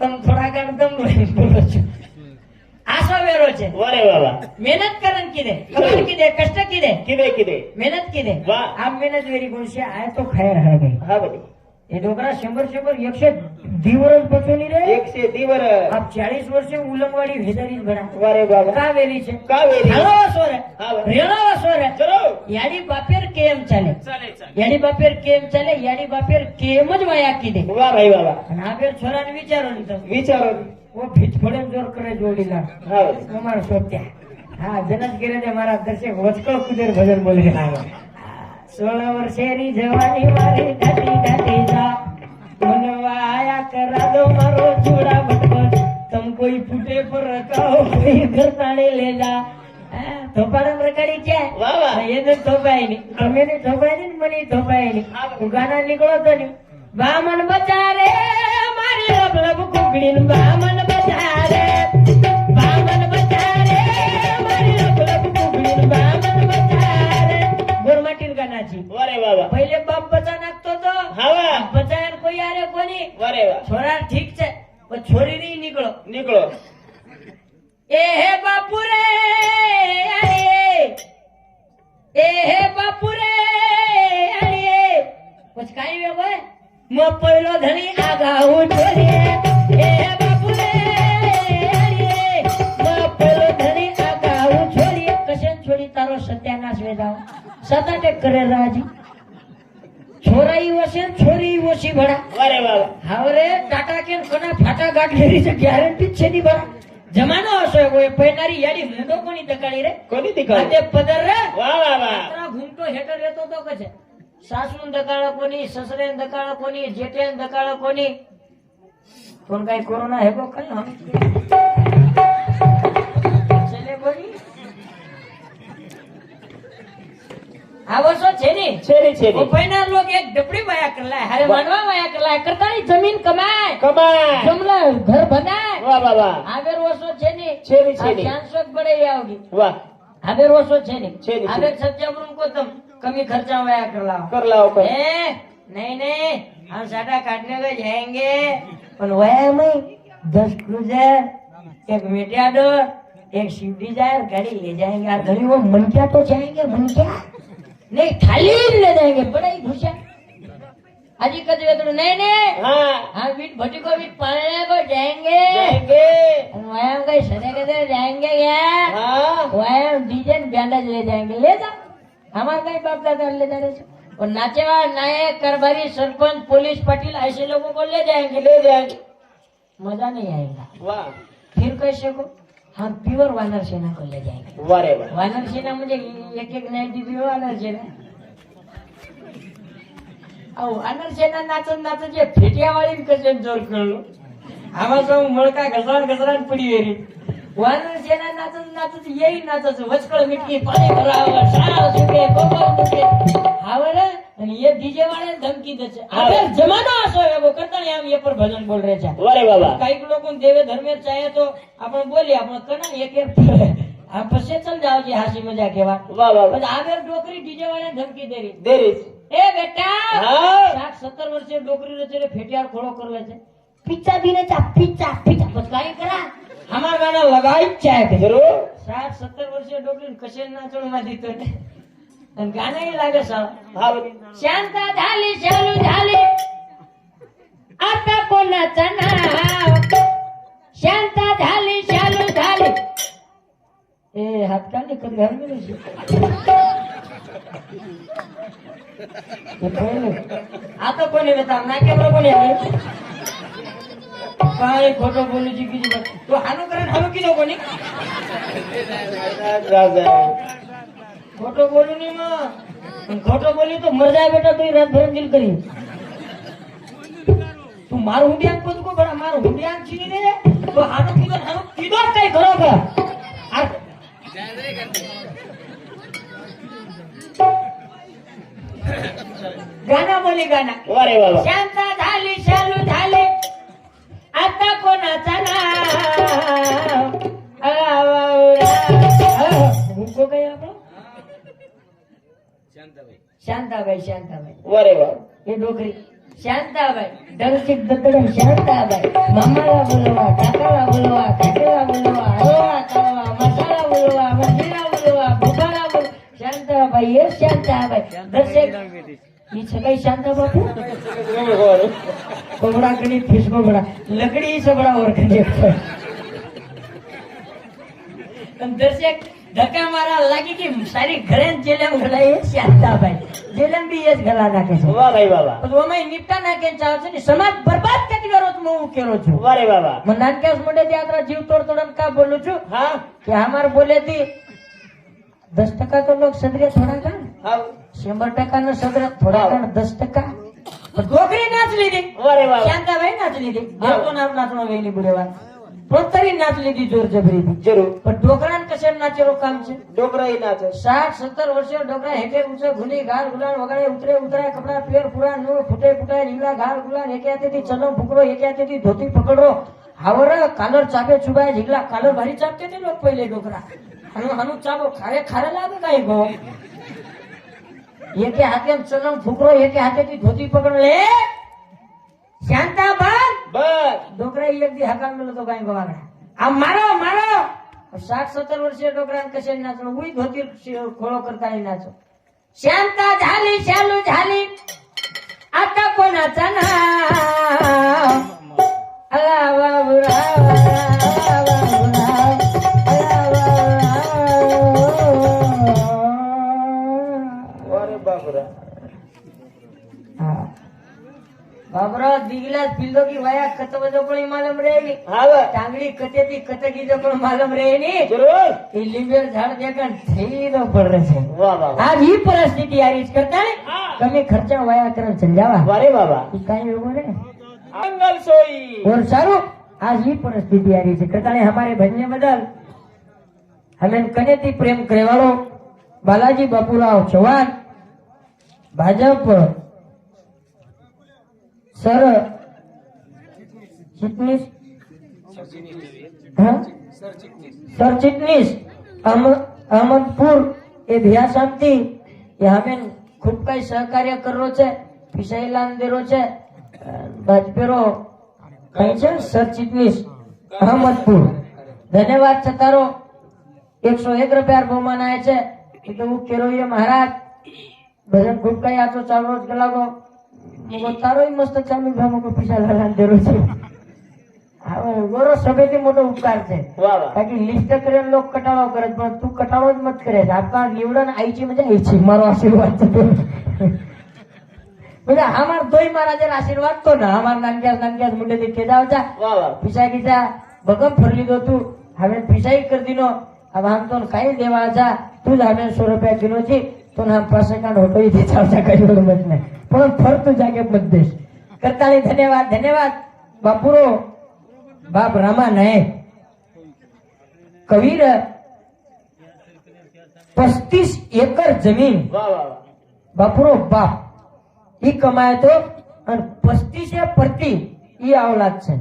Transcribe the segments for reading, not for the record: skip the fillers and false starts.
તમે થોડા ઘણ દમ લઈને બોલો છો આસો વેરો છે વારે બાબા મહેનત કરન કીધે ખબર કીધે કષ્ટ કીધે કીધે કીધે મહેનત કીધે વાહ આમ મહેનત વેરી કોણ છે આ તો ખૈર હે ગઈ હા ભાઈ એ ડોકરા 100 દિવસ બચોની રે 100 દિવર આપ 40 વર્ષે ઉલંગવાડી ભેદરી બના વારે બાબા કાવેરી છે કાવેરી હાલો સોરે હા રેણો સોરે ચલો યાડી બાપેર કેમ ચાલે યાડી બાપેર કેમ ચાલે યાડી બાપેર કેમ જ વાયા કીધે વાહ ભાઈ બાબા અને આ બે છોરાને વિચારો ને તમે વિચારો ઓ ભીત ફોડે જોર કરે જોડીલા હા અમાર સોત્યા હા જનજ કરે છે મારા દર્શક વચકો કુદર ભજન બોલી રહ્યા 16 વર્ષેની જવાની મારી ડાટી ડાટી જા મનવાયા કરા દો મારો જોડા બટબટ તમ કોઈ ફૂટે પર રકાઓ કોઈ ઘર તાણે લે જા થોપાડા પ્રકારી છે વાહ વાહ એને થોપાય ની તમે ને થોપાય ની મને થોપાય ની ગાના નીકળો તો ને બામન બચા રે મારી લબ લબ કુકડી બામન બચા રે બામન બચા રે મારી લબ લબ કુકડી બામન બચા રે ગોરમાટીર ગાના છે વારે બાબા પहिले બાપ બચા નાખતો તો હા બચાયર કોઈ આરે કોની વારે વાહ છોરા ઠીક છે પણ છોરી ની નીકળો નીકળો એ હે બાપુ રે એ હે બાપુ રે પછી કાઈ વે ભાઈ મ પહેલો ધણી આગા હું છોરી એ હે બાપુ રે મ પહેલો ધણી આગા હું છોરી કશન છોડી તારો સત્યાનાશ વેદાવ સતાટે કરે રાજી છોરાઈ વસે છોરી ઓછી ભડા વારે બાબા હવે ટાટા કે કોના ફાટા ગાંઠેરી છે ગેરંટી છે ની ભડા જમાનો હશે કોઈ પૈનારી યાડી મુંડો કોની દકાળી રે કોની દીકરી આતે પદર રે વાહ વાહ વાહ તારા ઘૂમતો હેઠળ રહેતો તો કે છે સાસુ દકાળા કોની સસરે દકાળા કોની જેઠે દકાળા કોની કોણ કઈ કોરોના હેગો કઈ હમ ચલે કોની આવસો છે ની છેરી છેરી ઓ પૈનાર લોગ એક ડબડી માયા કરલા હરે માનવા માયા કરલા કરતાની જમીન કમાય કમાય જમલા ઘર બનાય વાહ બાબા આવેર ઓસો છે ની છેરી છેરી ચાંસક બડે આવगी વાહ आवेर ओसो छे नहीं छे आवेर सत्यावरण को तुम कमी खर्चा वाया कर लाओ कर नहीं हम साटा काटने को जाएंगे पर वाया में 10 क्रूजर एक मेटियाडोर एक स्विफ्ट डिजायर गाड़ी ले जाएंगे और घड़ी वो मनकिया तो जाएंगे मनकिया नहीं थाली ले जाएंगे बड़ा ही खुश है आजी कदवे तो नहीं हाँ हम बीट भट्टी को बीट पालने को जाएंगे वाया कहीं सने के जाएंगे क्या हाँ वह डीजे बैंडेज ले जाएंगे ले जा हमारे कहीं बाप दादा ले जा रहे और नाचेवा नायक करबारी सरपंच पुलिस पाटिल ऐसे लोगों को ले जाएंगे मजा नहीं आएगा वाह फिर कैसे को हम प्योर वानर सेना को ले जाएंगे वारे वाह वानर सेना मुझे एक नाइट ड्यूटी वानर सेना वानर सेना नाचत नाचत जे फेटिया वाली कसे जोर करलो आवा तो मळका घसराण पडी वेरी वानर सेना नाचत नाचत येई नाचत वचकळ मिटकी पाणी भराव साळ सुके कोपर दुके हावर आणि ये डीजे वाले धमकी दे अबे जमाना असो एगो करतानी हम ये पर भजन बोल रहे छे वारे बाबा काही लोगों देवे धर्मेर चाहे तो आपण बोली आपण कना एक एक आप पछे चल जाओ जी हासी मजाक केवा वाह वाह पण आवेर डोकरी डीजे वाले धमकी देरी देरीच ए बेटा हाँ 60-70 वर्षे डोकरी रचेले फेटियार खोड़ो करले छे पिच्चा दीने चा पिच्चा बस काय करा हमार गाना लगाई चाहे जरूर 60-70 वर्षे डोकरी कशे नाचण मध्ये तो आणि गाणंही लागे साव हाँ शांता झाली शालू झाली आता कोणाचा नाव शांता झाली शालू झाली ए हात का निकत घाल मी आता कोणी बेटा नाक्यावर कोणी आहे काय खोटं बोलूची किती तू हानू करेन हानू की नको कोणी खोटं बोलू नये मग खोटं बोली तो मर जाए बेटा तू रात भर दिल करी तू मार हुंडिया को तुको बड़ा मार हुंडिया छीनी दे तो हानू किदो काय करो का गाना बोली गाना वारे बाबा शांता झाली शालू झाली आता कोणाचा नाव हुको काय आपण शांताबाई वारे बाबा हे डोकरी शांताबाई दर्शिक दत्तडम शांताबाई मामाला बोलवा काकाला बोलवा काकीला बोलवा हलवा कालवा मसाला बोलवा मजिरा बोलवा भुगाला बोलवा शांताबाई ये शांताबाई दर्शक ही सगळी शांता बापू कोबडा कडी फिश कोबडा लकडी सबडा ओरखंडे दर्शक धक्का मारा लागी की सारी घरे जेलम घालाय शांताबाई जेलम बी येस घाला नाखे વાહ ભાઈ બાબા પણ ઓમે નિપટા નાખે ચાવ છે સમાજ બરબાદ કરી કરો છું હું કેરો છું વાહ રે બાબા મને નાનકેસ મોઢે યાત્રા જીવ તોડ તોડન કા બોલું છું હા કે हमार बोले थी 10% तो लोग सदरे थोड़ा का હા 100% નો સદરે થોડા का 10% ગોગરી નાચ લીધી વાહ રે બાબા શાંતાબાઈ નાચ લીધી દેવતો નામ નાચનો વેલી બુડેવા પોતરી નાચ લીધી જોર જબરીથી જરૂર પણ ડોકરાન કશે નાચેલો કામ છે ડોકરા ઈ નાચે 60-70 વર્ષે ડોકરા હેકે ઊંચે ભૂલી ગાળ ગુલાન વગાડે ઉતરે ઉતરાય કપડા પેર પૂરા નૂર ફૂટે ફૂટાય રીંગલા ગાળ ગુલાન એકે હાથેથી ચલો ફૂકડો એકે હાથેથી ધોતી પકડો હાવર કાલર ચાપે છુબાય જીગલા કાલર ભારી ચાપતે તે લોક પहिले ડોકરા હનું ચાપો ખારે ખારે લાગે કાઈ ગો એકે હાથે ચલો ફૂકડો એકે હાથેથી ધોતી પકડો લે શાંતાબાઈ બસ ડોકરા એક દી હકાલ મેલો તો કાઈ ગવાગડા આ મારો મારો 60-70 વર્ષે ડોકરાન કશે નાચો ઉઈ ધોતી ખોળો કરતા નહીં નાચો શાંતા ઝાલી ચાલુ ઝાલી आता कोणाचा ना अला बाबुरा અરે બાપરા बाबरा दिगला पिल्लो की वया कत बजो पण मालूम रहेगी હા બસ टांगड़ी कते थी कतकी जो पण मालूम रहे नी જરૂર ये लिंबेर झाड देखन થઈ નો પડ છે વાહ બાબા आज ही परिस्थिती आरीच करता ने कमी खर्चा वया करन चल जावा વાહ રે બાબા ई काई लोगो ने મંગલ સોઈ और सारू आज ही परिस्थिति आ रही है करता ने हमारे भजने बदल हमें कनेती प्रेम करे वालो बालाजी बापूराव चव्हाण भाजप सर चिटनीस सर चिटनीस अहमदपुर ये भिया शांति ये हमें खूब काही सहकार्य करो छे पिसाईलान देरो छे बाजपेरो कहीं छे सर चिटनीस अहमदपुर धन्यवाद छतारो 101 रुपया बहुमान आए छे तो वो केरो ये महाराज भजन खूब काही आतो चालू रोज गलागो वो तारो ही मस्त चालू भामो को पिसा लालान देरो छे હવે ગોરો સભેથી મોટો ઉપકાર છે વાહ વાહ બાકી લિસ્ટ કરેલ લોક કટાળો કરે પણ તું કટાળો જ મત કરે આપણા નીવડન આઈची म्हणजे आईची मारो आशीर्वाद છે म्हणजे हमार दोई महाराजर आशीर्वाद तो ना हमार नानक्यास मुंडे देखे जावचा વાહ વાહ पिसाई कीचा बगम फरली दो तू हमें पिसाई कर दिनो अब हम तो काही देवाचा तू हमें 100 रुपया किलो ची तो हम पासे का होतो ही देचावचा काही मत नाही पण फर तू जागे मत देश करताली धन्यवाद धन्यवाद बापुरो बाप रामा नायक कबीर 35 एकर जमीन વાહ વાહ વાહ बापुरो बाप ही कमाय तो आणि 35 प्रति ही औलाद છે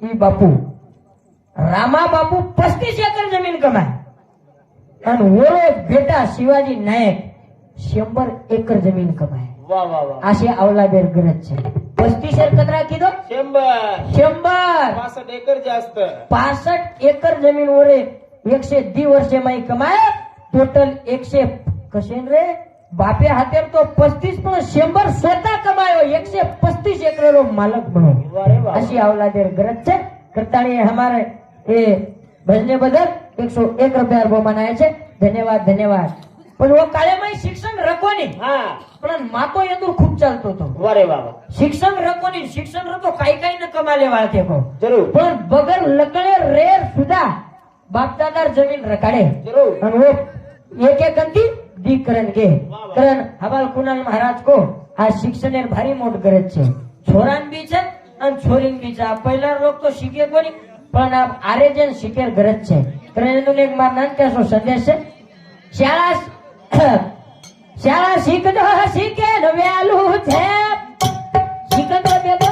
ही बापू रामा बापू 35 एकर जमीन कमाय आणि वरो बेटा शिवाजी नायक 100 एकर जमीन कमाय વાહ વાહ વાહ अशी औलादेर गरज છે 35 कचरा किदो 100 100 65 एकर जास्त 65 एकर जमीन वरे 110 वर्षे माई कमाय टोटल 100 कशेन रे बापे हातेर तो 35 पण 100 स्वतः कमायो 135 एकरનો मालक बनो વાહ રે વાહ अशी औलादेर गरज છે કરતાણી हमारे એ ભજને બદલ 101 રૂપિયા બહુમાન આયા છે ધન્યવાદ ધન્યવાદ પણ वो કાળેમાં શિક્ષણ રખોની હા પણ માતો એંદુર खूप ચાલતો તો વાહ રે વાહ વાહ शिक्षण रखोनी शिक्षण रखो काही काही न कमाले वाळते को જરૂર पण बगर लकळे रेर सुद्धा बापदादार जमीन रखाडे જરૂર आणि वो एक एक गंती दी करण के करण हवाल कुणाल महाराज को आज शिक्षणेर भारी मोठ गरज છે छोरान बी છે અને छोरीन बी છે पहिला लोक तो शिके कोणी पण आरे जन शिकेर गरज છે कारण એનું એક માર નાનકડો સંદેશ છે શાળા શીખતો શીખે વેલું છે શીખતો બેદો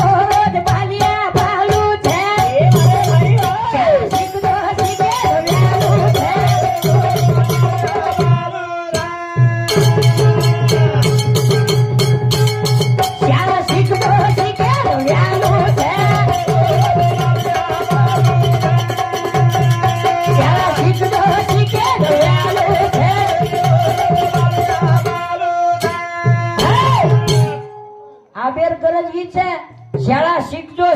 ઓ રોજ બાલિયા બાલુ છે શાળા શીખતો શીખે વેલું છે शाळा આબેર ગરજ ઈ છે શાળા શીખજો